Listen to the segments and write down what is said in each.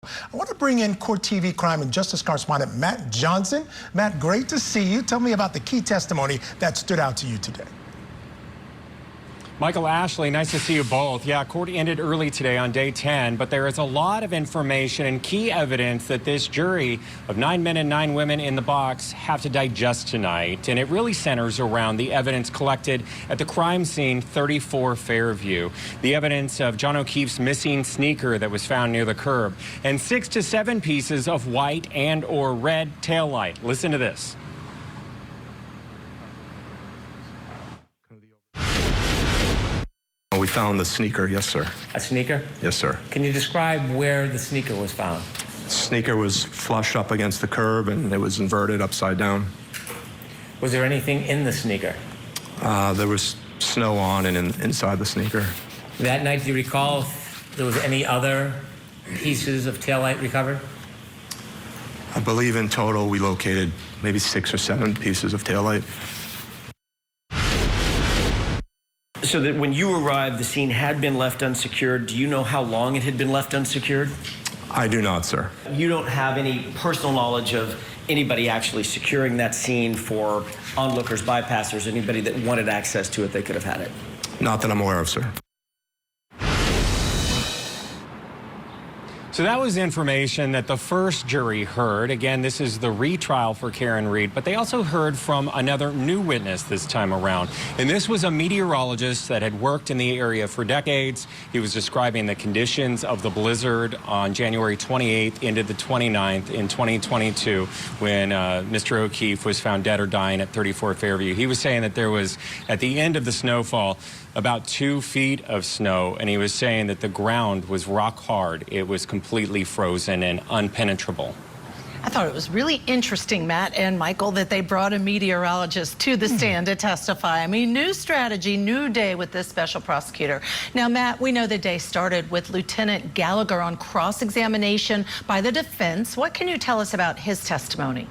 I want to bring in Court TV crime and justice correspondent Matt Johnson. Matt, great to see you. Tell me about the key testimony that stood out to you today. Michael, Ashley, nice to see you both. Yeah, court ended early today on day 10, but there is a lot of information and key evidence that this jury of 9 men and 9 women in the box have to digest tonight. And it really centers around the evidence collected at the crime scene 34 Fairview. The evidence of John O'Keefe's missing sneaker that was found near the curb, and 6 to 7 pieces of white and or red taillight. Listen to this. We found the sneaker, yes, sir. A sneaker? Yes, sir. Can you describe where the sneaker was found? The sneaker was flushed up against the curb and it was inverted upside down. Was there anything in the sneaker? There was snow on and inside the sneaker. That night, do you recall if there was any other pieces of taillight recovered? I believe in total we located maybe 6 or 7 pieces of taillight. So that when you arrived, the scene had been left unsecured. Do you know how long it had been left unsecured? I do not, sir. You don't have any personal knowledge of anybody actually securing that scene for onlookers, bypassers, anybody that wanted access to it, they could have had it? Not that I'm aware of, sir. So that was information that the first jury heard. Again, this is the retrial for Karen Reed, but they also heard from another new witness this time around. And this was a meteorologist that had worked in the area for decades. He was describing the conditions of the blizzard on January 28th into the 29th in 2022 when Mr. O'Keefe was found dead or dying at 34 Fairview. He was saying that there was, at the end of the snowfall, about 2 feet of snow, and he was saying that the ground was rock hard. It was completely frozen and unpenetrable. I thought it was really interesting, Matt and Michael, that they brought a meteorologist to the stand to testify. I mean, new strategy, new day with this special prosecutor. Now, Matt, we know the day started with Lieutenant Gallagher on cross-examination by the defense. What can you tell us about his testimony?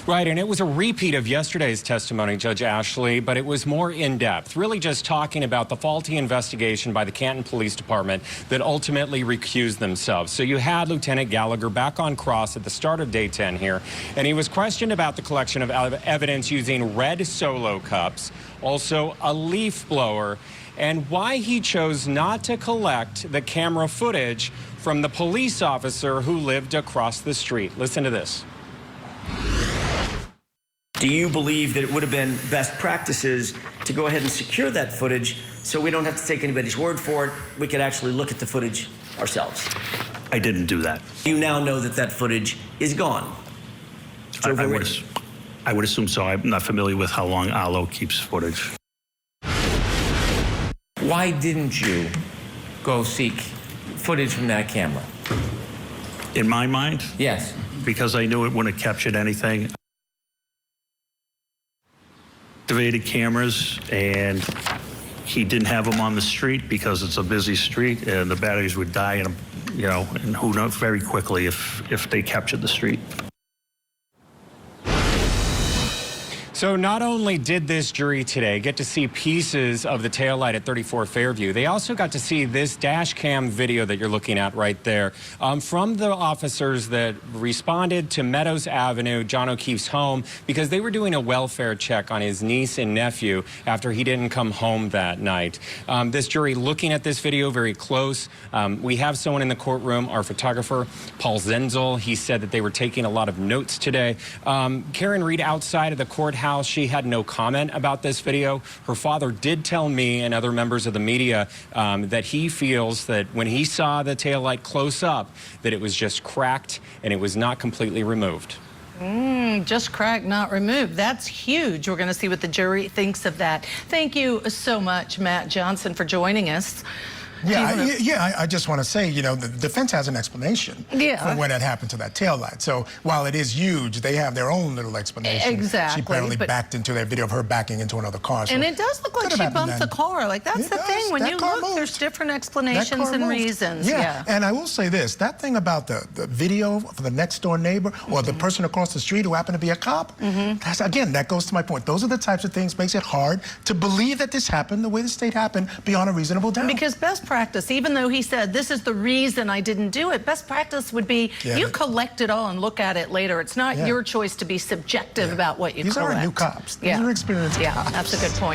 Right, and it was a repeat of yesterday's testimony, Judge Ashley, but it was more in-depth, really just talking about the faulty investigation by the Canton Police Department that ultimately recused themselves. So you had Lieutenant Gallagher back on cross at the start of day 10 here, and he was questioned about the collection of evidence using red Solo cups, also a leaf blower, and why he chose not to collect the camera footage from the police officer who lived across the street. Listen to this. Do you believe that it would have been best practices to go ahead and secure that footage so we don't have to take anybody's word for it? We could actually look at the footage ourselves. I didn't do that. You now know that that footage is gone. I would assume so. I'm not familiar with how long Arlo keeps footage. Why didn't you go seek footage from that camera? In my mind? Yes. Because I knew it wouldn't have captured anything. Activated cameras, and he didn't have them on the street because it's a busy street and the batteries would die, and and who knows, very quickly if they captured the street. So not only did this jury today get to see pieces of the taillight at 34 Fairview, they also got to see this dash cam video that you're looking at right there from the officers that responded to Meadows Avenue, John O'Keefe's home, because they were doing a welfare check on his niece and nephew after he didn't come home that night. This jury looking at this video very close. We have someone in the courtroom, our photographer, Paul Zenzel. He said that they were taking a lot of notes today. Karen Reed outside of the courthouse, she had no comment about this video. Her father did tell me and other members of the media that he feels that when he saw the taillight close up, that it was just cracked and it was not completely removed. Just cracked, not removed. That's huge. We're going to see what the jury thinks of that. Thank you so much, Matt Johnson, for joining us. I just want to say, the defense has an explanation for when it happened to that taillight. So while it is huge, they have their own little explanation. Exactly. She apparently backed into their video of her backing into another car. So and it does look like she bumped the car. Like, that's the thing. When you look, there's different explanations and reasons. Yeah, and I will say this. That thing about the video for the next door neighbor or the person across the street who happened to be a cop, that's, again, that goes to my point. Those are the types of things makes it hard to believe that this happened the way the state happened beyond a reasonable doubt. Because best practice, even though he said, this is the reason I didn't do it, best practice would be you collect it all and look at it later. It's not your choice to be subjective about what you collect. These aren't new cops. These are experienced cops. That's a good point.